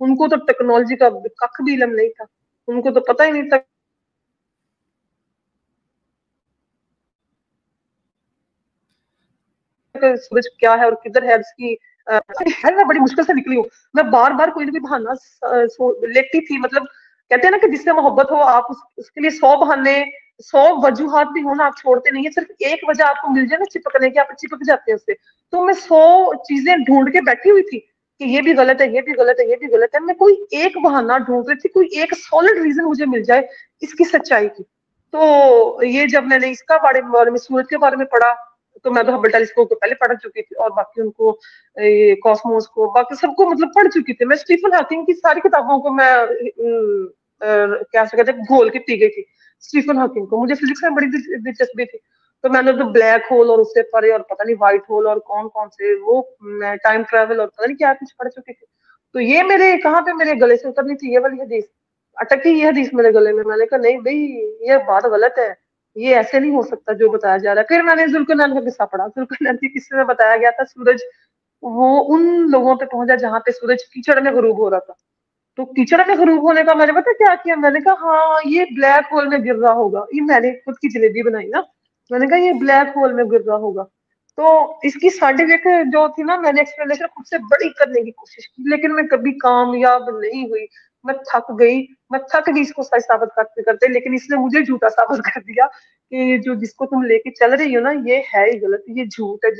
ان کو تو ٹیکنالوجی کا کخ بھی علم نہیں تھا, ان کو تو پتہ ہی نہیں تھا کہ سورج کیا ہے اور کدھر ہے, اس کی میں بڑی مشکل سے نکلی ہوں. میں بار بار کوئی نہ کوئی بہانا لیتی تھی, مطلب کہتے ہیں نا کہ جس سے محبت ہو آپ اس کے لیے 100 بہانے 100 وجوہات بھی ہونا آپ چھوڑتے نہیں ہیں, صرف ایک وجہ آپ کو مل جائے نا چپکنے کی, آپ چپک جاتے ہیں اس سے. تو میں 100 چیزیں ڈھونڈ کے بیٹھی ہوئی تھی کہ یہ بھی غلط ہے, یہ بھی غلط ہے, یہ بھی غلط ہے. میں کوئی ایک بہانہ ڈھونڈ رہی تھی, کوئی ایک سالڈ ریزن مجھے مل جائے اس کی سچائی کی. تو یہ جب میں نے اس کا بارے میں سورج کے بارے میں پڑھا, تو میں تو ہبل ٹیلیسکوپ کو پہلے پڑھ چکی تھی, اور باقی ان کو کاسموس کو باقی سب کو مطلب پڑھ چکی تھی. میں اسٹیفن ہاکنگ کی ساری کتابوں کو میں کیا سے کہتے ہیں گھول کے پی گئی تھی. اسٹیفن ہاکنگ کو مجھے فزکس میں بڑی دلچسپی تھی, تو میں نے تو بلیک ہول اور اس سے پڑھے اور پتہ نہیں وائٹ ہول اور کون کون سے وہ ٹائم ٹریول اور پتہ نہیں کیا کچھ پڑھ چکی تھی. تو یہ میرے کہاں پہ میرے گلے سے اترنی تھی یہ والی حدیث, اٹکی یہ حدیث میرے گلے میں. میں نے کہا نہیں بھائی یہ بات غلط ہے, یہ ایسے نہیں ہو سکتا جو بتایا جا رہا ہے. پھر میں نے ذوالقرنین کا قصہ پڑھا. ذوالقرنین کے قصے میں بتایا گیا تھا سورج وہ ان لوگوں پہ پہنچا جہاں پہ سورج کیچڑ میں غروب ہو رہا تھا. تو کیچڑ میں غروب ہونے کا میں نے پتا کیا کیا, میں نے کہا ہاں یہ بلیک ہول میں گر رہا ہوگا. یہ میں نے خود کی جلیبی بنائی نا, میں نے کہا یہ بلیک ہول میں گر رہا ہوگا. تو اس کی سائنٹیفک جو تھی نا, میں نے ایکسپلینیشن خود سے بڑی کرنے کی کوشش کی, لیکن میں کبھی کامیاب نہیں ہوئی. میں تھک گئی, میں تھک گئی اس کو سچ ثابت کرتے کرتے, لیکن اس نے مجھے جھوٹا ثابت کر دیا کہ جو جس کو تم لے کے چل رہی ہو نا یہ ہے ہی غلط, یہ جھوٹ ہے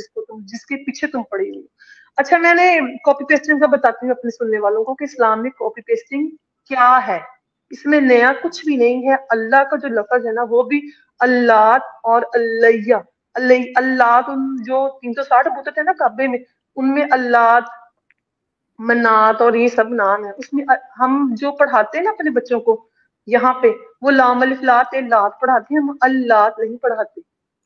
جس کے پیچھے تم پڑی ہوئی. اچھا میں نے کاپی پیسٹنگ کا بتاتی ہوں اپنے سننے والوں کو کہ اسلام میں کاپی پیسٹنگ کیا ہے. اس میں نیا کچھ بھی نہیں ہے. اللہ کا جو لفظ ہے نا وہ بھی اللہ اور اللہ, اللہ جو 360 بت تھے نا کعبے میں, ان میں اللہ منات اور یہ سب نام ہے. اس میں ہم جو پڑھاتے ہیں نا اپنے بچوں کو یہاں پہ وہ لام الف لات لات پڑھاتے ہیں, ہم اللہ نہیں پڑھاتے.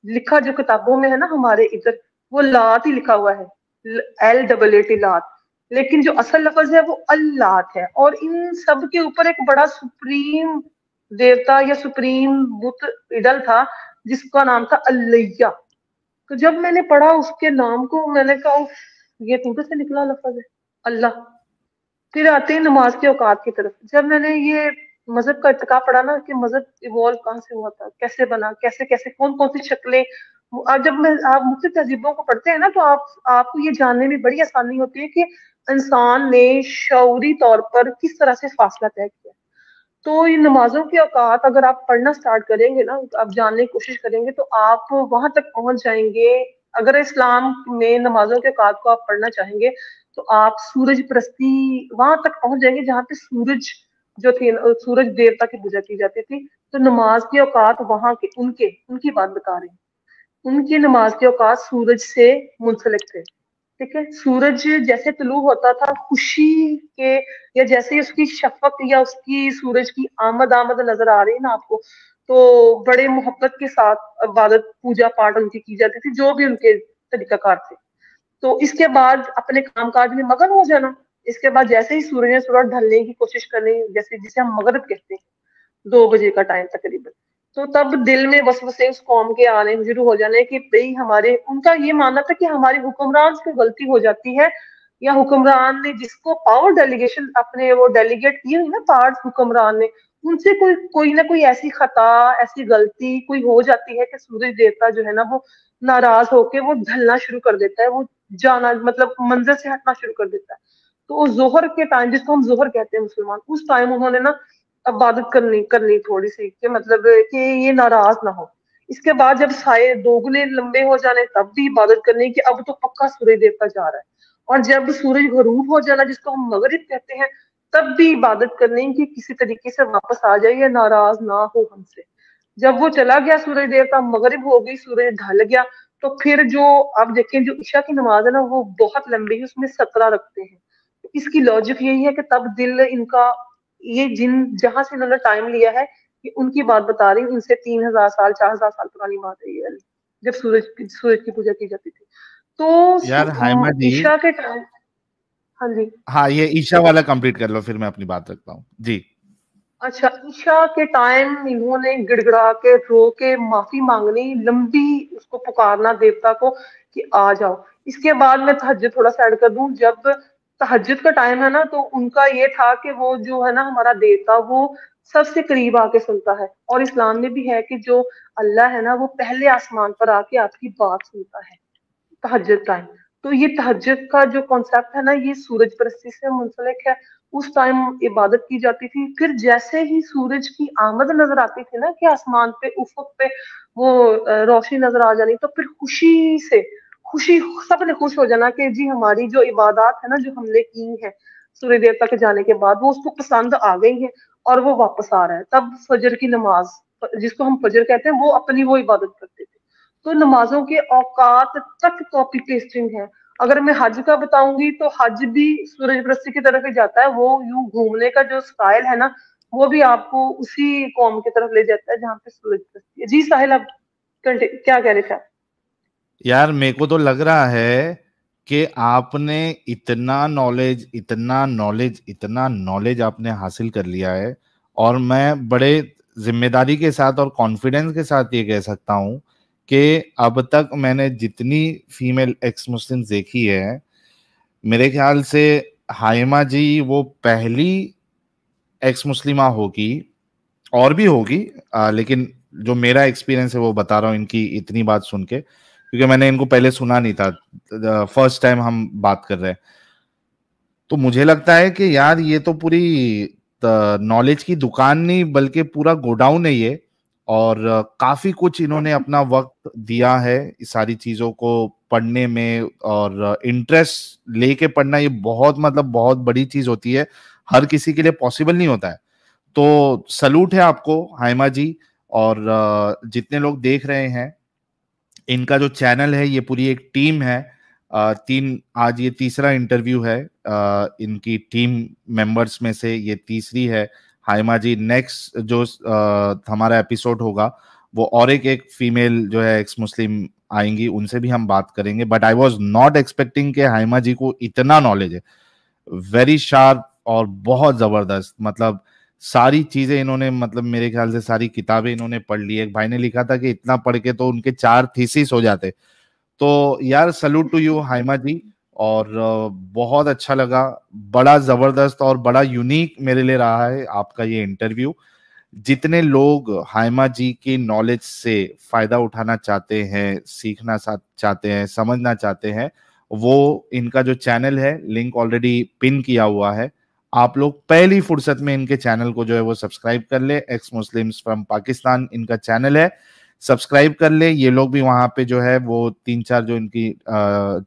لکھا جو کتابوں میں ہے نا ہمارے ادھر وہ لات ہی لکھا ہوا ہے, LAAT لات, لیکن جو اصل لفظ ہے وہ اللہ ہے. اور ان سب کے اوپر ایک بڑا سپریم دیوتا یا سپریم بت ایڈل تھا جس کا نام تھا اللہ. تو جب میں نے پڑھا اس کے نام کو میں نے کہا یہ تو سے نکلا لفظ ہے اللہ. پھر آتے ہیں نماز کے اوقات کی طرف. جب میں نے یہ مذہب کا ارتقا پڑھا نا کہ مذہب ایوالو کہاں سے ہوا تھا, کیسے بنا, کیسے کیسے کون کون سی شکلیں, جب میں آپ مختلف تہذیبوں کو پڑھتے ہیں نا تو آپ کو یہ جاننے میں بڑی آسانی ہوتی ہے کہ انسان نے شعوری طور پر کس طرح سے فاصلہ طے کیا. تو یہ نمازوں کے اوقات اگر آپ پڑھنا سٹارٹ کریں گے نا, آپ جاننے کی کوشش کریں گے تو آپ وہاں تک پہنچ جائیں گے. اگر اسلام میں نمازوں کے اوقات کو آپ پڑھنا چاہیں گے تو آپ سورج پرستی وہاں تک پہنچ جائیں گے جہاں پہ سورج جو تھی سورج دیوتا کی پوجا کی جاتی تھی. تو نماز کے اوقات وہاں کے ان کی بات بتا رہے ہیں, ان کی نماز کے اوقات سورج سے منسلک تھے. ٹھیک ہے, سورج جیسے طلوع ہوتا تھا خوشی کے, یا جیسے اس کی شفق یا اس کی سورج کی آمد نظر آ رہی ہے نا آپ کو, تو بڑے محبت کے ساتھ عبادت پوجا پاٹ ان کی جاتی تھی جو بھی ان کے طریقہ کار تھے. تو اس کے بعد اپنے کام کاج میں مگن ہو جانا. اس کے بعد جیسے ہی سورج ڈھلنے کی کوشش کرنی, جیسے جسے ہم مغرب کہتے ہیں 2 بجے کا ٹائم تقریباً, تو تب دل میں وسوسے اس قوم کے آنے شروع ہو جانے کہ بھئی ہمارے, ان کا یہ ماننا تھا کہ ہمارے حکمران سے غلطی ہو جاتی ہے, یا حکمران نے جس کو پاور ڈیلیگیشن اپنے وہ ڈیلیگیٹ کی ہوئی نا پاور حکمران نے, ان سے کوئی نہ کوئی ایسی خطا ایسی غلطی کوئی ہو جاتی ہے کہ سورج دیوتا جو ہے نا وہ ناراض ہو کے وہ ڈھلنا شروع کر دیتا ہے, وہ جانا مطلب منزل سے ہٹنا شروع کر دیتا ہے. تو ظہر کے ٹائم جس کو ہم ظہر کہتے ہیں مسلمان, اس ٹائم انہوں نے نا عبادت کرنی تھوڑی سی کہ مطلب کہ یہ ناراض نہ ہو. اس کے بعد جب سائے دوگنے لمبے ہو جانے تب بھی عبادت کرنی کہ اب تو پکا سورج دیوتا جا رہا ہے. اور جب سورج غروب ہو جانا جس کو ہم مغرب کہتے ہیں تب بھی عبادت کرنی کہ کسی طریقے سے واپس آ جائے یا ناراض نہ ہو ہم سے. جب وہ چلا گیا سورج دیوتا, مغرب ہو گئی, سورج ڈھل گیا, تو پھر جو آپ دیکھیں جو عشاء کی نماز ہے نا وہ بہت لمبی ہے, اس میں 17 رکھتے ہیں. اس کی لاجک یہی ہے کہ تب دل ان کا یہ جہاں سے انہوں نے ٹائم لیا ہے کہ ان کی بات بتا رہی ہوں, ان سے 3000 سال 4000 سال پرانی بات ہے یہ, جب سورج کی پوجا کی جاتی تھی. تو یار ہائمہ جی, عشاء کے ٹائم, ہاں جی ہاں یہ عشاء والا کمپلیٹ کر لو پھر میں اپنی بات رکھتا ہوں جی. اچھا, عشاء کے ٹائم انہوں نے گڑ گڑا کے رو کے معافی مانگنی, لمبی اس کو پکارنا دیوتا کو کہ آ جاؤ. اس کے بعد میں تہجد تھوڑا سا ایڈ کر دوں, جب تہجد کا ٹائم ہے نا، تو ان کا یہ تھا کہ وہ جو ہے نا ہمارا دیوتا وہ سب سے قریب آ کے سنتا ہے، اور اسلام میں بھی ہے کہ جو اللہ ہے نا وہ پہلے آسمان پر آ کے آپ کی بات سنتا ہے تہجد ٹائم. تو یہ تہجد کا جو کانسیپٹ ہے نا یہ سورج پرستی سے منسلک ہے. اس ٹائم عبادت کی جاتی تھی. پھر جیسے ہی سورج کی آمد نظر آتی تھی نا کہ آسمان پہ افق پہ وہ روشنی نظر آ جانی، تو پھر خوشی سب نے خوش ہو جانا کہ جی ہماری جو عبادات ہے نا جو ہم نے کی ہے سورج دیوتا کے جانے کے بعد وہ اس کو پسند آ گئی ہے اور وہ واپس آ رہا ہے. تب فجر کی نماز جس کو ہم فجر کہتے ہیں وہ اپنی وہ عبادت کرتے تھے. تو نمازوں کے اوقات تک کاپی پیسٹنگ ہے. اگر میں حج کا بتاؤں گی تو حج بھی سورج پرستی کی طرف ہی جاتا ہے. وہ یوں گھومنے کا جو سٹائل ہے نا وہ بھی آپ کو اسی قوم کی طرف لے جاتا ہے جہاں پہ سورج پرستی ہے. جی ساحل آپ کیا کہہ رہے تھے؟ یار میرے کو تو لگ رہا ہے کہ آپ نے اتنا نالج آپ نے حاصل کر لیا ہے، اور میں بڑے ذمہ داری کے ساتھ اور کانفیڈنس کے ساتھ یہ کہہ سکتا ہوں کہ اب تک میں نے جتنی فیمیل ایکس مسلم دیکھی ہے، میرے خیال سے ہائمہ جی وہ پہلی ایکس مسلمہ ہوگی، اور بھی ہوگی، لیکن جو میرا ایکسپیرینس ہے وہ بتا رہا ہوں ان کی اتنی بات سن کے، کیونکہ میں نے ان کو پہلے سنا نہیں تھا، فرسٹ ٹائم ہم بات کر رہے ہیں. تو مجھے لگتا ہے کہ یار یہ تو پوری نالج کی دکان نہیں بلکہ پورا گوڈاؤن ہے یہ، اور کافی کچھ انہوں نے اپنا وقت دیا ہے اس ساری چیزوں کو پڑھنے میں، اور انٹرسٹ لے کے پڑھنا یہ بہت بڑی چیز ہوتی ہے، ہر کسی کے لیے پاسبل نہیں ہوتا ہے. تو سلوٹ ہے آپ کو ہائمہ جی، اور جتنے لوگ دیکھ رہے ہیں ان کا جو چینل ہے یہ پوری ایک ٹیم ہے. آج یہ تیسرا انٹرویو ہے ان کی ٹیم ممبرز میں سے، یہ تیسری ہے ہائمہ جی. نیکسٹ جو ہمارا ایپیسوڈ ہوگا وہ اور ایک فیمیل جو ہے ایکس مسلم آئیں گی، ان سے بھی ہم بات کریں گے. But I was not expecting کہ ہائمہ جی کو اتنا نالج ہے، ویری شارپ اور بہت زبردست. مطلب ساری چیزیں انہوں نے، مطلب میرے خیال سے ساری کتابیں انہوں نے پڑھ لی. ایک بھائی نے لکھا تھا کہ اتنا پڑھ کے تو ان کے 4 تھیسس ہو جاتے. تو یار سلوٹ ٹو یو ہائمہ جی، اور بہت اچھا لگا، بڑا زبردست اور بڑا یونیک میرے لیے رہا ہے آپ کا یہ انٹرویو. جتنے لوگ ہائمہ جی کی نالج سے فائدہ اٹھانا چاہتے ہیں، سیکھنا چاہتے ہیں، سمجھنا چاہتے ہیں، وہ ان کا جو چینل ہے لنک آلریڈی پن کیا ہوا ہے. آپ لوگ پہلی فرصت میں ان کے چینل کو جو ہے وہ سبسکرائب کر لے. ایکس مسلمز فرام پاکستان ان کا چینل ہے، سبسکرائب کر لے. یہ لوگ بھی وہاں پہ جو ہے وہ 3-4 جو ان کی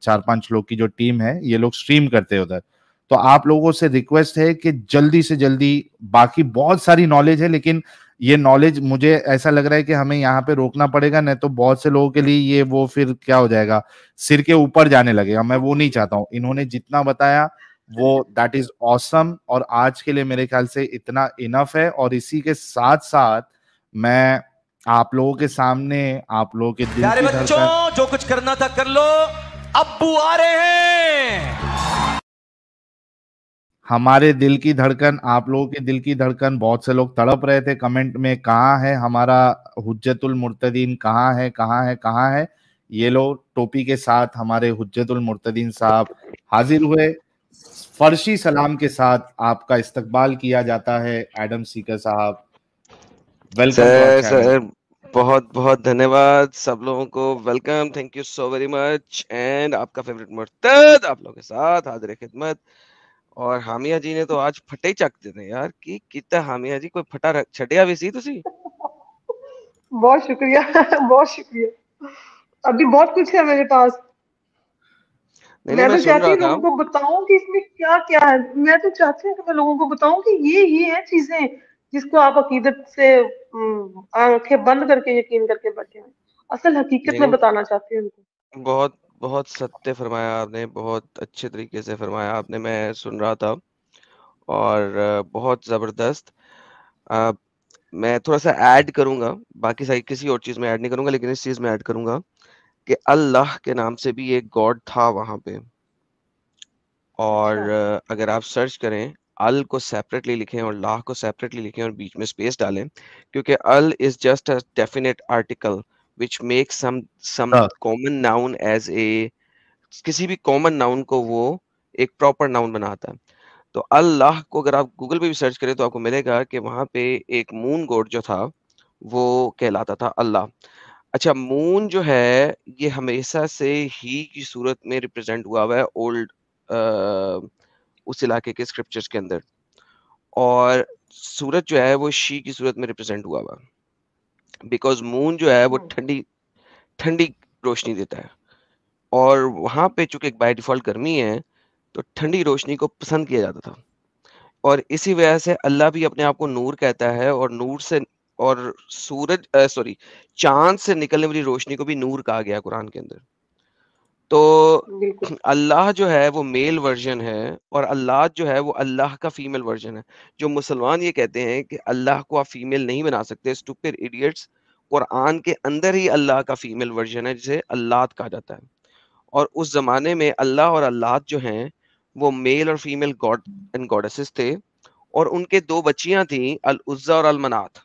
4-5 لوگ کی جو ٹیم ہے یہ لوگ سٹریم کرتے ہیں ادھر. تو آپ لوگوں سے ریکویسٹ ہے کہ جلدی سے جلدی، باقی بہت ساری نالج ہے لیکن یہ نالج مجھے ایسا لگ رہا ہے کہ ہمیں یہاں پہ روکنا پڑے گا، نہیں تو بہت سے لوگوں کے لیے یہ وہ پھر کیا ہو جائے گا، سر کے اوپر جانے لگے گا. میں وہ نہیں چاہتا ہوں. انہوں نے جتنا بتایا وہ دیٹ از آسم، اور آج کے لیے میرے خیال سے اتنا انف ہے. اور اسی کے ساتھ ساتھ میں آپ لوگوں کے سامنے آپ لوگوں کے دل کی دھڑکن، جو کچھ کرنا تھا کر لو، ابو آ رہے ہیں. ہمارے دل کی دھڑکن، آپ لوگوں کے دل کی دھڑکن. بہت سے لوگ تڑپ رہے تھے کمنٹ میں، کہاں ہے ہمارا حجت المرتدین، کہاں ہے. یہ لو ٹوپی کے ساتھ ہمارے حجت المرتدین صاحب حاضر ہوئے. فرشی سلام کے ساتھ آپ کا استقبال کیا جاتا ہے ایڈم سیکر صاحب. Welcome to our channel. Sir بہت بہت دھنیہ واد سب لوگوں کو. Welcome, thank you so very much. And آپ کا فیوریٹ مرتد آپ لوگوں کے ساتھ حاضر خدمت. اور حامیہ جی نے تو آج پھٹے ہی چک دیتے یار. کی کیتا حامیہ جی کوئی پھٹا چھڈیا بھی سی تسی؟ بہت شکریہ بہت شکریہ. ابھی بہت کچھ ہے میرے پاس. میں تو سن چاہتی رہا ہوں تھا. لوگوں کو بتاؤں کہ اس میں کیا کیا ہے. میں تو چاہتی ہوں کہ میں لوگوں کو بتاؤں کہ یہ ہے چیزیں جس کو آپ عقیدت سے آنکھیں بند کر کے یقین کر کے بیٹھے ہیں. اصل حقیقت میں بتانا چاہتی ہوں ان کو. بہت بہت ستیہ فرمایا آپ نے، بہت اچھے طریقے سے فرمایا آپ نے. میں سن رہا تھا اور بہت زبردست. میں تھوڑا سا ایڈ کروں گا، باقی ساری کسی اور چیز میں ایڈ نہیں کروں گا، لیکن اس چیز میں ایڈ کروں گا کہ اللہ کے نام سے بھی ایک گاڈ تھا وہاں پہ. اور اگر آپ سرچ کریں، ال کو سیپریٹلی لکھیں اور لاہ کو سیپریٹلی لکھیں اور بیچ میں اسپیس ڈالیں، کیونکہ ال is just a definite article which makes some common noun as a، کسی بھی کامن ناؤن کو وہ ایک پراپر ناؤن بناتا ہے. تو اللہ کو اگر آپ گوگل پہ بھی سرچ کریں تو آپ کو ملے گا کہ وہاں پہ ایک مون گوڈ جو تھا وہ کہلاتا تھا اللہ. اچھا مون جو ہے یہ ہمیشہ سے ہی کی صورت میں ریپرزینٹ ہوا ہوا ہے اولڈ اس علاقے کے اسکرپچرز کے اندر, اور سورج جو ہے وہ شی کی صورت میں ریپرزینٹ ہوا ہوا ہے, بیکاز مون جو ہے وہ ٹھنڈی روشنی دیتا ہے, اور وہاں پہ چونکہ بائی ڈیفالٹ گرمی ہے تو ٹھنڈی روشنی کو پسند کیا جاتا تھا, اور اسی وجہ سے اللہ بھی اپنے آپ کو نور کہتا ہے, اور نور سے اور سورج چاند سے نکلنے والی روشنی کو بھی نور کہا گیا قرآن کے اندر. تو بالکل اللہ جو ہے وہ میل ورژن ہے اور اللہ جو ہے وہ اللہ کا فیمیل ورژن ہے. جو مسلمان یہ کہتے ہیں کہ اللہ کو آپ فیمیل نہیں بنا سکتے, اسٹوپڈ ایڈیٹس, قرآن کے اندر ہی اللہ کا فیمیل ورژن ہے جسے اللہ کہا جاتا ہے, اور اس زمانے میں اللہ اور اللہ جو ہیں وہ میل اور فیمیل گاڈ اینڈ گاڈسز تھے, اور ان کے 2 بچیاں تھیں العزا اور المنات,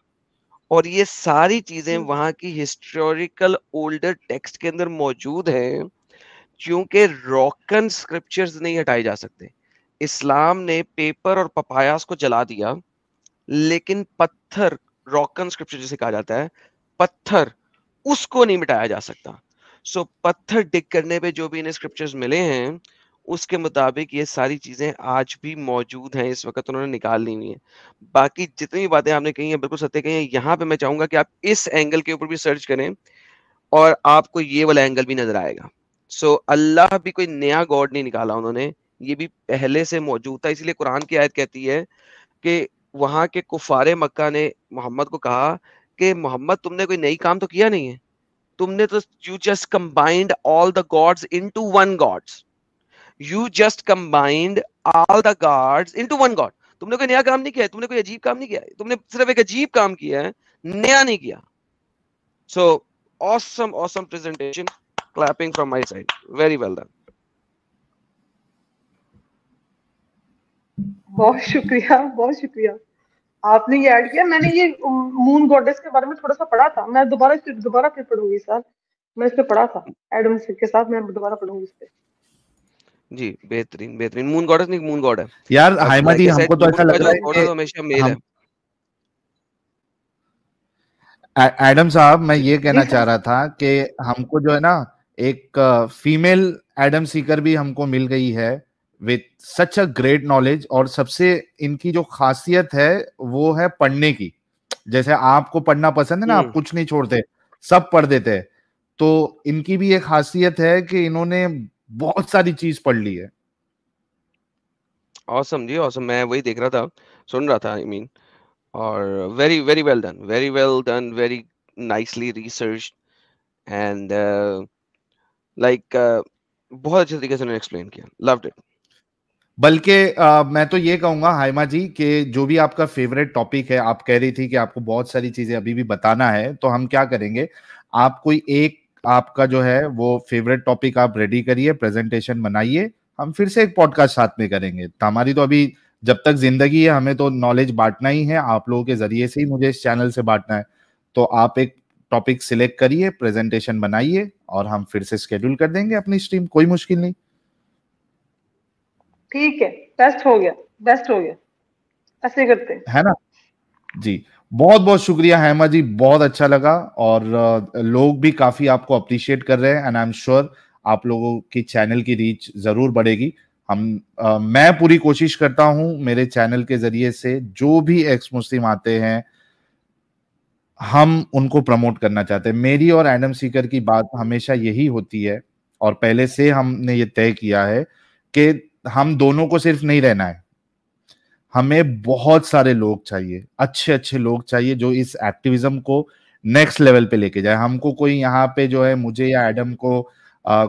اور یہ ساری چیزیں وہاں کی ہسٹوریکل اولڈر ٹیکسٹ کے اندر موجود ہیں, کیونکہ روکن اسکرپچرز نہیں ہٹائے جا سکتے. اسلام نے پیپر اور پپایاس کو جلا دیا, لیکن پتھر, روکن اسکرپچر جسے کہا جاتا ہے, پتھر, اس کو نہیں مٹایا جا سکتا. سو پتھر ڈگ کرنے پہ جو بھی انہیں اسکرپچرز ملے ہیں اس کے مطابق یہ ساری چیزیں آج بھی موجود ہیں, اس وقت انہوں نے نکال لی ہوئی ہیں. باقی جتنی بھی باتیں آپ نے کہی ہیں بالکل ستیہ کہی ہیں. یہاں پہ میں چاہوں گا کہ آپ اس اینگل کے اوپر بھی سرچ کریں اور آپ کو یہ والا اینگل بھی نظر آئے گا. سو اللہ بھی کوئی نیا گاڈ نہیں نکالا انہوں نے, یہ بھی پہلے سے موجود تھا. اس لیے قرآن کی آیت کہتی ہے کہ وہاں کے کفار مکہ نے محمد کو کہا کہ محمد تم نے کوئی نئی کام تو کیا نہیں ہے, تم نے تو you just combined all the gods into one gods. You just combined all the gods into one god. تم نے کوئی نیا کام نہیں کیا ہے, تم نے کوئی عجیب کام نہیں کیا ہے, تم نے صرف ایک عجیب کام کیا ہے, نیا نہیں کیا. So awesome presentation, clapping from my side, very well done. بہت شکریہ آپ نے یہ ایڈ کیا. میں نے یہ مون گوڈس کے بارے میں تھوڑا سا پڑھا تھا, میں دوبارہ پھر پڑھوں گی سر, میں اس پہ پڑھا تھا ایڈم کے ساتھ, میں دوبارہ پڑھوں گی اس پہ. جی بہترین. مون گاڈس نہیں, مون گاڈ ہے یار ہائما جی, ہم کو تو ایسا لگ رہا ہے کہ ہمیشہ میل ہے. ایڈم صاحب میں یہ کہنا چاہ رہا تھا کہ ہم کو جو ہے نا ایک فیمیل ایڈم سیکر بھی ہم کو مل گئی ہے with such a great knowledge, اور سب سے ان کی جو خاصیت ہے وہ ہے پڑھنے کی. جیسے آپ کو پڑھنا پسند ہے نا, آپ کچھ نہیں چھوڑتے, سب پڑھ دیتے, تو ان کی بھی ایک خاصیت ہے کہ انہوں نے بہت ساری چیز پڑھ لی ہے. awesome جی awesome. میں وہی دیکھ رہا تھا, سن رہا تھا, I mean, اور very well done, very nicely researched, and like بہت اچھے طریقے سے انہوں نے ایکسپلین کیا, loved it. بلکہ میں تو یہ کہوں گا ہائما جی کہ جو بھی آپ کا فیوریٹ ٹاپک ہے, آپ کہہ رہی تھی کہ آپ کو بہت ساری چیزیں ابھی بھی بتانا ہے, تو ہم کیا کریں گے, آپ کوئی ایک آپ کا جو ہے وہ فیوریٹ ٹاپک آپ ریڈی کریے, پریزنٹیشن بنائیے, ہم پھر سے ایک پوڈ کاسٹ ساتھ میں کریں گے. ہماری تو ابھی جب تک زندگی ہے ہمیں تو نالج بانٹنا ہی ہے, آپ لوگوں کے ذریعے سے ہی مجھے اس چینل سے بانٹنا ہے. تو آپ ایک ٹاپک سلیکٹ کریے, پریزنٹیشن بنائیے, اور ہم پھر سے اسکیڈول کر دیں گے اپنی اسٹریم, کوئی مشکل نہیں. ٹھیک ہے, بیسٹ ہو گیا, ایسے کرتے ہے نا جی. بہت شکریہ ہائما جی, بہت اچھا لگا, اور لوگ بھی کافی آپ کو اپریشیٹ کر رہے ہیں, اینڈ آئی ایم شیور آپ لوگوں کی چینل کی ریچ ضرور بڑھے گی. میں پوری کوشش کرتا ہوں میرے چینل کے ذریعے سے جو بھی ایکس مسلم آتے ہیں ہم ان کو پروموٹ کرنا چاہتے ہیں. میری اور ایڈم سیکر کی بات ہمیشہ یہی ہوتی ہے, اور پہلے سے ہم نے یہ طے کیا ہے کہ ہم دونوں کو صرف نہیں رہنا ہے, ہمیں بہت سارے لوگ چاہیے, اچھے لوگ چاہیے جو اس ایکٹیویزم کو نیکسٹ لیول پہ لے کے جائے. ہم کو کوئی یہاں پہ جو ہے مجھے یا ایڈم کو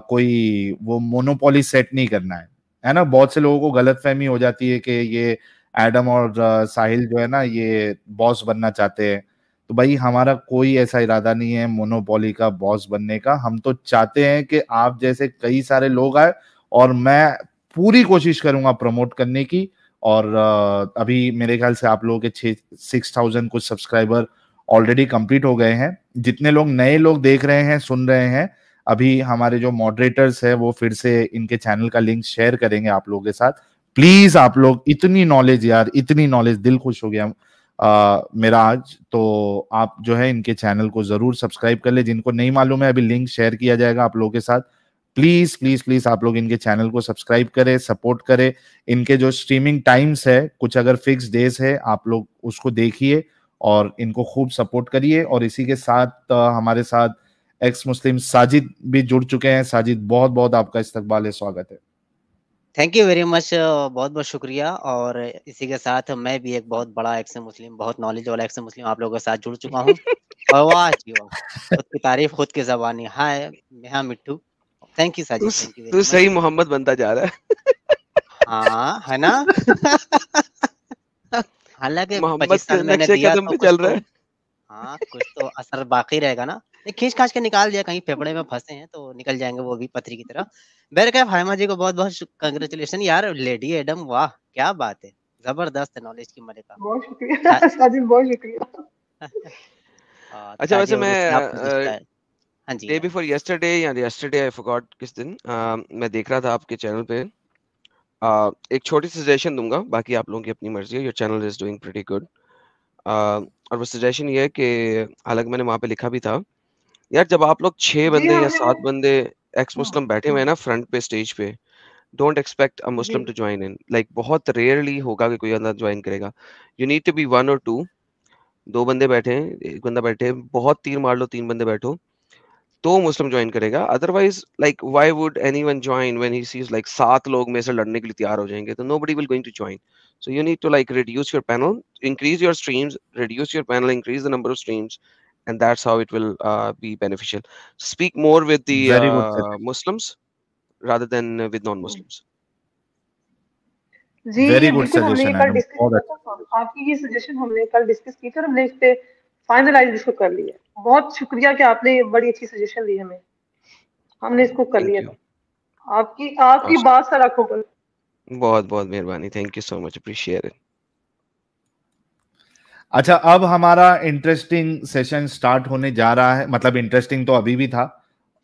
کوئی وہ مونوپولی سیٹ نہیں کرنا ہے نا. بہت سے لوگوں کو غلط فہمی ہو جاتی ہے کہ یہ ایڈم اور ساحل جو ہے نا یہ باس بننا چاہتے ہیں. تو بھائی ہمارا کوئی ایسا ارادہ نہیں ہے مونوپولی کا باس بننے کا. ہم تو چاہتے ہیں کہ آپ جیسے کئی سارے لوگ آئے, اور میں پوری کوشش کروں گا پروموٹ کرنے کی. اور ابھی میرے خیال سے آپ لوگوں کے 6,000 کچھ سبسکرائبر آلریڈی کمپلیٹ ہو گئے ہیں. جتنے لوگ نئے لوگ دیکھ رہے ہیں, سن رہے ہیں, ابھی ہمارے جو ماڈریٹرز ہیں وہ پھر سے ان کے چینل کا لنک شیئر کریں گے آپ لوگوں کے ساتھ. پلیز آپ لوگ اتنی نالج یار, اتنی نالج, دل خوش ہو گیا میرا آج. تو آپ جو ہے ان کے چینل کو ضرور سبسکرائب کر لیں. جن کو نہیں معلوم ہے ابھی لنک شیئر کیا جائے گا آپ لوگوں کے ساتھ. پلیز پلیز پلیز آپ لوگ ان کے چینل کو سبسکرائب کریں, سپورٹ کریں. ان کے جو اسٹریمنگ ٹائمز ہے کچھ اگر فکس ڈیز ہے آپ لوگ اس کو دیکھیے اور ان کو خوب سپورٹ کریے. اور اسی کے ساتھ ہمارے ساتھ ایکس مسلم ساجد بھی جڑ چکے ہیں. ساجد بہت بہت آپ کا استقبال ہے, سواگت ہے. تھینک یو ویری مچ, بہت بہت شکریہ. اور اسی کے ساتھ میں بھی ایک بہت بڑا ایکس مسلم, بہت نالج والا ایکس مسلم آپ لوگوں کے ساتھ جڑ چکا ہوں. اور واہ جی واہ, خود کی تعریف خود کی زبانی. ہائے ہاں Mithu, thank you Sajid, thank you too very much. صحیح محمد بنتا جا رہا ہے. ہاں ہے نا. حالانکہ محمد 25 کے سال میں نے نقشے دیا قدم تو پہ کچھ چل تو, رہا ہے. ہاں کچھ تو اثر باقی رہے گا نا. کھینچ کھانچ کے نکال دیا, کہیں پھیپڑے میں پھنسے ہیں تو نکل جائیں گے وہ بھی پتھری کی طرح. بہرکیف ہائمہ جی کو بہت بہت کنگریچولیشن یار. لیڈی ایڈم, واہ کیا بات ہے, زبردست نالج کی ملکہ. بہت شکریہ ساجد, بہت شکریہ. اچھا ویسے میں ہاں جی ڈے بیفور یسٹرڈے یا یسٹرڈے آئی فارگاٹ کس دن میں دیکھ رہا تھا آپ کے چینل پہ. ایک چھوٹی سی سجیشن دوں گا, باقی آپ لوگوں کی اپنی مرضی ہے. Your channel is doing pretty good. اور وہ سجیشن یہ ہے کہ حالانکہ میں نے وہاں پہ لکھا بھی تھا یار, جب آپ لوگ 6 جی بندے ہم یا نے 7 بندے ایکس مسلم بیٹھے ہوئے ہیں نا فرنٹ پہ اسٹیج پہ, don't expect a Muslim to join in. Like بہت ریئرلی ہوگا کہ کوئی اندر جوائن کرے گا. یو نیڈ ٹو بی 1 اور 2. 2 بندے بیٹھے ہیں, ایک بندہ بیٹھے, بہت تیر مار لو, 3 بندے بیٹھو تو مسلم جوائن کرے گا. Otherwise like why would anyone join when he says like 7 لوگ میں سے لڑنے کے لیے تیار ہو جائیں گے, تو nobody will going to join. So you need to like reduce your panel, increase your streams, reduce your panel, increase the number of streams, and that's how it will be beneficial. Speak more with the Very good suggestion. Muslims rather than with non-Muslims. جی Very یہ good بالکل ہم نے یہ suggestion, کل Adam. Discuss کیا تھا. آپ کی یہ سجیشن ہم نے کل ڈسکس کی تھی اور ہم نے اس پہ فائنلائز اس کو کر لیا. بہت شکریہ کہ آپ نے بڑی اچھی سجیشن دی ہمیں, ہم نے اس کو کر Thank لیا you. تھا. آپ کی بات سر آنکھوں پر. بہت بہت مہربانی, thank you so much, appreciate it. اچھا اب ہمارا انٹرسٹنگ سیشن سٹارٹ ہونے جا رہا ہے. مطلب انٹرسٹنگ تو ابھی بھی تھا,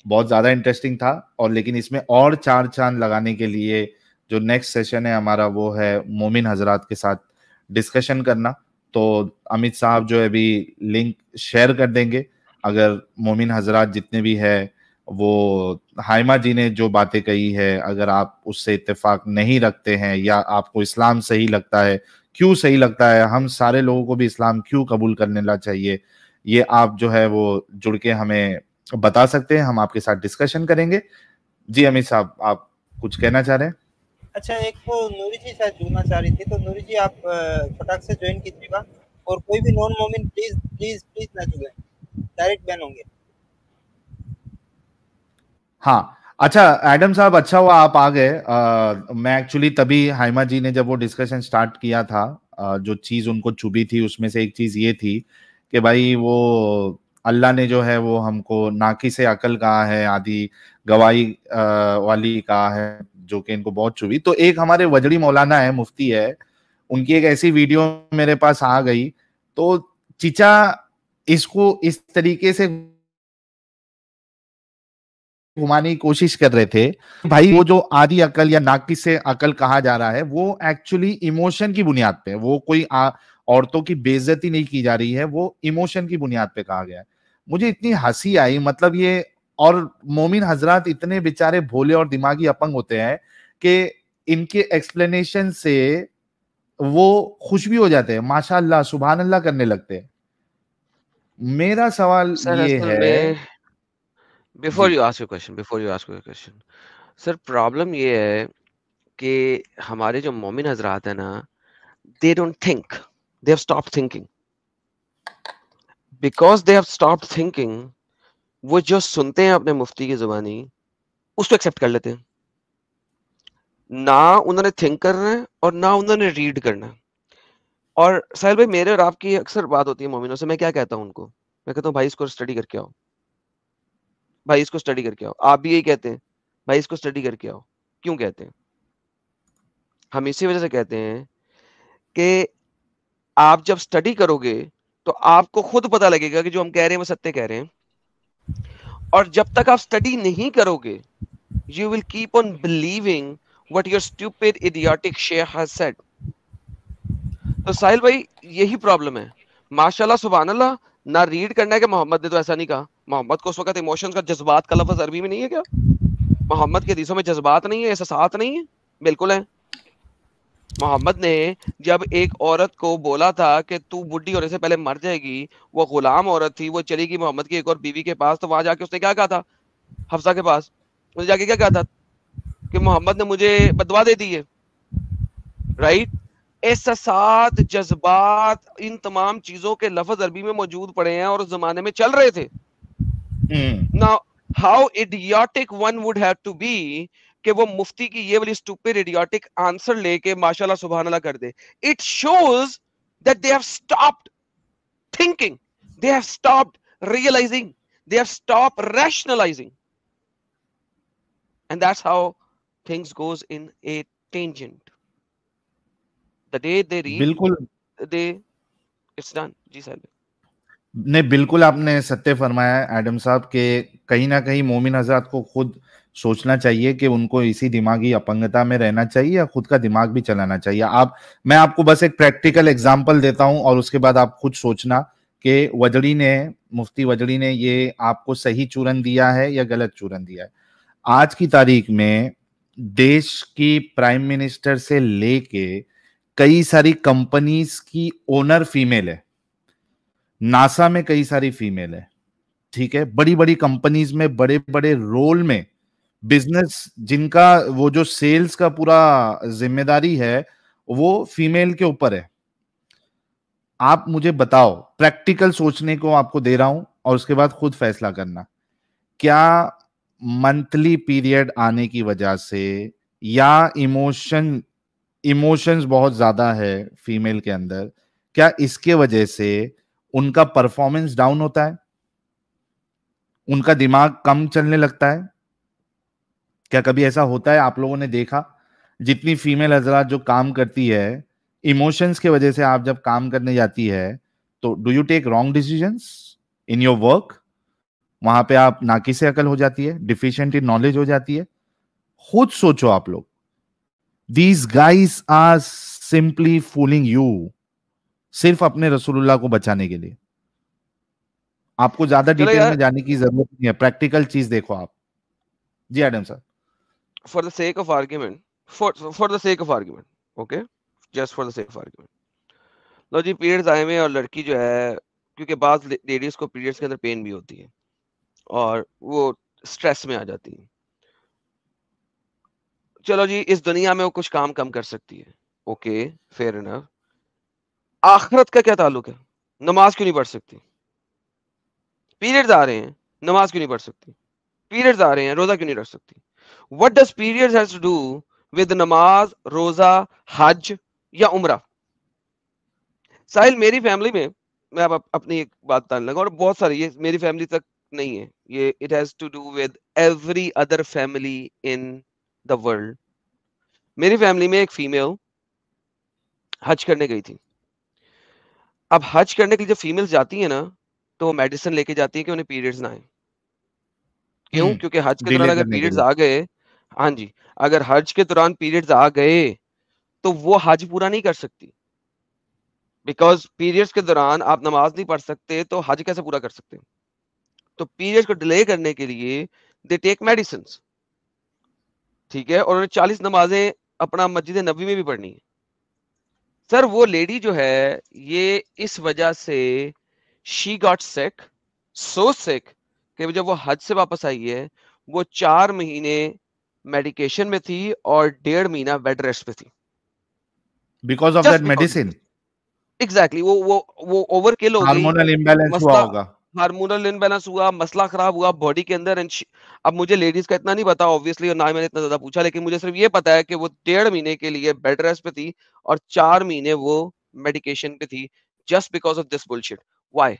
بہت زیادہ انٹرسٹنگ تھا, اور لیکن اس میں اور 4 چاند لگانے کے لیے جو نیکسٹ سیشن ہے ہمارا وہ ہے مومن حضرات کے ساتھ ڈسکشن کرنا. تو امت صاحب جو ہے ابھی لنک شیئر کر دیں گے. اگر مومن حضرات جتنے بھی ہے وہ ہائمہ جی نے جو باتیں کہی ہے اگر آپ اس سے اتفاق نہیں رکھتے ہیں یا آپ کو اسلام صحیح لگتا ہے, کیوں صحیح لگتا ہے, ہم سارے لوگوں کو بھی اسلام کیوں قبول کرنے لا چاہیے, یہ آپ جو ہے وہ جڑ کے ہمیں بتا سکتے ہیں. ہم آپ کے ساتھ ڈسکشن کریں گے. جی امت صاحب آپ کچھ کہنا چاہ رہے ہیں؟ اچھا ایک تو نوری جی شاید جڑنا چاہ رہی تھی, تو نوری جی آپ فٹاک سے جوائن کیجیے گا, اور کوئی بھی نان مومن پلیز پلیز پلیز نہ جڑیں, ڈائریکٹ بین ہوں گے. ہاں اچھا ایڈم صاحب, اچھا ہوا آپ آ گئے. میں ایکچولی تبھی ہائمہ جی نے جب وہ ڈسکشن سٹارٹ کیا تھا, جو چیز ان کو چبھی تھی اس میں سے ایک چیز یہ تھی کہ بھائی وہ اللہ نے جو ہے وہ ہم کو ناقص عقل کہا ہے, آدھی گواہی والی کہا ہے, جو کہ ان کو بہت چبھی. تو ایک ہمارے وجڑی مولانا ہے, مفتی ہے, ان کی ایک ایسی ویڈیو میرے پاس آ گئی, تو چچا اس کو اس طریقے سے گھمانے کی کوشش کر رہے تھے بھائی وہ جو آدھی عقل یا ناقص عقل کہا جا رہا ہے وہ ایکچولی ایموشن کی بنیاد پہ, وہ کوئی عورتوں کی بے عزتی نہیں کی جا رہی ہے, وہ ایموشن کی بنیاد پہ کہا گیا ہے. مجھے اتنی ہنسی آئی, مطلب یہ, اور مومن حضرات اتنے بیچارے بھولے اور دماغی اپنگ ہوتے ہیں کہ ان کے ایکسپلینیشن سے وہ خوش بھی ہو جاتے ہیں, ماشاء اللہ سبحان اللہ کرنے لگتے ہیں. میرا سوال یہ ہے, Before you ask your question, sir, problem یہ ہے کہ ہمارے جو مومن حضرات ہیں نا, they don't think, they have stopped thinking. Because they have stopped thinking, وہ جو سنتے ہیں اپنے مفتی کی زبانی اس کو ایکسپٹ کر لیتے ہیں, نہ انہوں نے تھنک کرنا ہے اور نہ انہوں نے ریڈ کرنا ہے. اور ساحل بھائی میرے اور آپ کی اکثر بات ہوتی ہے مومنوں سے, میں کیا کہتا ہوں ان کو, میں کہتا ہوں بھائی اس کو اسٹڈی کر کے آؤ, بھائی اس کو اسٹڈی کر کے آؤ. آپ بھی یہی کہتے ہیں بھائی اس کو اسٹڈی کر کے آؤ. کیوں کہتے ہیں؟ ہم اسی وجہ سے کہتے ہیں کہ آپ جب اسٹڈی کرو گے تو آپ کو خود پتا لگے گا کہ جو ہم کہہ رہے ہیں وہ ستیہ کہہ رہے ہیں, اور جب تک آپ اسٹڈی نہیں کرو گے you will keep on believing what your stupid idiotic sheikh has said. تو ساحل بھائی یہی پرابلم ہے. ماشاءاللہ سبحان اللہ, نہ ریڈ کرنا ہے کہ محمد نے تو ایسا نہیں کہا. محمد کو اس وقت ایموشنز کا, جذبات کا لفظ عربی میں نہیں ہے کیا؟ محمد کے حدیثوں میں جذبات نہیں ہے, احساسات نہیں ہے؟ بالکل ہیں. محمد نے جب ایک عورت کو بولا تھا کہ تو بڈھی ہونے سے پہلے مر جائے گی, وہ غلام عورت تھی, وہ چلی گئی محمد کی ایک اور بیوی کے پاس, تو وہاں جا کے اس نے کیا کہا تھا؟ حفصہ کے پاس مجھے جا کے کیا کہا تھا کہ محمد نے مجھے بدوا دے دی ہے. رائٹ, احساسات, جذبات, ان تمام چیزوں کے لفظ عربی میں موجود پڑے ہیں اور اس زمانے میں چل رہے تھے. Now, how idiotic one would have to be کہ وہ مفتی کی یہ والی stupid idiotic answer لے کے ماشاءاللہ سبحان اللہ کر دے. It shows that they have stopped thinking, they have stopped realizing, they have stopped rationalizing, and that's how things goes in a tangent. The day they read, بالکل it's done. جی صاحب نہیں, بالکل آپ نے ستیہ فرمایا ہے ایڈم صاحب, کہ کہیں نہ کہیں مومن حضرات کو خود سوچنا چاہیے کہ ان کو اسی دماغی اپنگتا میں رہنا چاہیے یا خود کا دماغ بھی چلانا چاہیے. میں آپ کو بس ایک پریکٹیکل ایگزامپل دیتا ہوں اور اس کے بعد آپ خود سوچنا کہ وجڑی نے, مفتی وجڑی نے یہ آپ کو صحیح چورن دیا ہے یا غلط چورن دیا ہے. آج کی تاریخ میں دیش کی پرائم منسٹر سے لے کے کئی ساری کمپنیز کی اونر فیمیل ہے, ناسا میں کئی ساری فیمیل ہے, ٹھیک ہے, بڑی بڑی کمپنیز میں بڑے بڑے رول میں بزنس, جن کا وہ جو سیلز کا پورا ذمہ داری ہے وہ فیمیل کے اوپر ہے. آپ مجھے بتاؤ, پریکٹیکل سوچنے کو آپ کو دے رہا ہوں اور اس کے بعد خود فیصلہ کرنا, کیا منتھلی پیریڈ آنے کی وجہ سے یا ایموشنز بہت زیادہ ہے فیمیل کے اندر, کیا اس کے وجہ سے ان کا پرفارمنس ڈاؤن ہوتا ہے, ان کا دماغ کم چلنے لگتا ہے؟ کیا کبھی ایسا ہوتا ہے؟ آپ لوگوں نے دیکھا جتنی فیمیل حضرات جو کام کرتی ہے, ایموشنز کی وجہ سے آپ جب کام کرنے جاتی ہے تو do you take wrong decisions in your work? وہاں پہ آپ ناقص عقل ہو جاتی ہے, ڈیفیشینٹ ان نالج ہو جاتی ہے. خود سوچو آپ لوگ, these guys are simply fooling you, صرف اپنے رسول اللہ کو بچانے کے لیے. آپ کو زیادہ ڈیٹیل میں جانے کی ضرورت نہیں ہے, پریکٹیکل چیز دیکھو آپ. جی ایڈم صاحب. For the sake of argument, for the sake of argument, okay, just for the sake of argument, لو جی پیریڈز آئے ہوئے اور لڑکی جو ہے, کیونکہ بعض لیڈیز کو پیریڈز کے اندر پین بھی ہوتی ہے اور وہ سٹریس میں آ جاتی ہیں, چلو جی اس دنیا میں وہ کچھ کام کم کر سکتی ہے, اوکے فیئر انف. آخرت کا کیا تعلق ہے؟ نماز کیوں نہیں پڑھ سکتی؟ پیریڈز آ رہے ہیں, نماز کیوں نہیں پڑھ سکتی؟ پیریڈز آ رہے ہیں, روزہ کیوں نہیں رکھ سکتی؟ What does periods has to do with نماز, روزہ, حج یا عمرہ؟ ساحل میری فیملی میں اب اپنی ایک بات بتانے لگا, اور بہت ساری, یہ میری فیملی تک نہیں ہے, یہ it has to do with every other family in the world. میری فیملی میں ایک فیمیل حج کرنے گئی تھی. اب حج کرنے کے لیے جب فیمیل جاتی ہیں نا تو وہ میڈیسن لے کے جاتی ہیں کہ انہیں پیریڈز نہ آئیں. کیوں؟ کیونکہ حج کے دوران اگر پیریڈز آ گئے, ہاں جی, اگر حج کے دوران پیریڈز آ گئے تو وہ حج پورا نہیں کر سکتی, بیکاز پیریڈز کے دوران آپ نماز نہیں پڑھ سکتے تو حج کیسے پورا کر سکتے؟ تو پیریڈز کو ڈیلے کرنے کے لیے دے ٹیک میڈیسنس, ٹھیک ہے, اور انہیں 40 نمازیں اپنا مسجد نبوی میں بھی پڑھنی ہے. سر وہ لیڈی جو ہے یہ اس وجہ سے she got sick, so sick کہ جب وہ حج سے واپس آئی ہے وہ 4 مہینے میڈیکیشن میں تھی اور 1.5 مہینہ بیڈ ریسٹ پہ تھی. Because of that medicine. Exactly, وہ اوور کل ہو گئی, ہارمونل امبیلنس ہوا ہوگا, ہارمونل امبیلنس ہوا, مسئلہ خراب ہوا باڈی کے اندر. اب مجھے لیڈیز کا اتنا نہیں پتا obviously, اور نہ میں نے اتنا زیادہ پوچھا, لیکن مجھے صرف یہ پتا ہے کہ وہ 1.5 مہینے کے لیے بیڈ ریسٹ پہ تھی اور 4 مہینے وہ میڈیکیشن پہ تھی, just because of this bullshit. Why?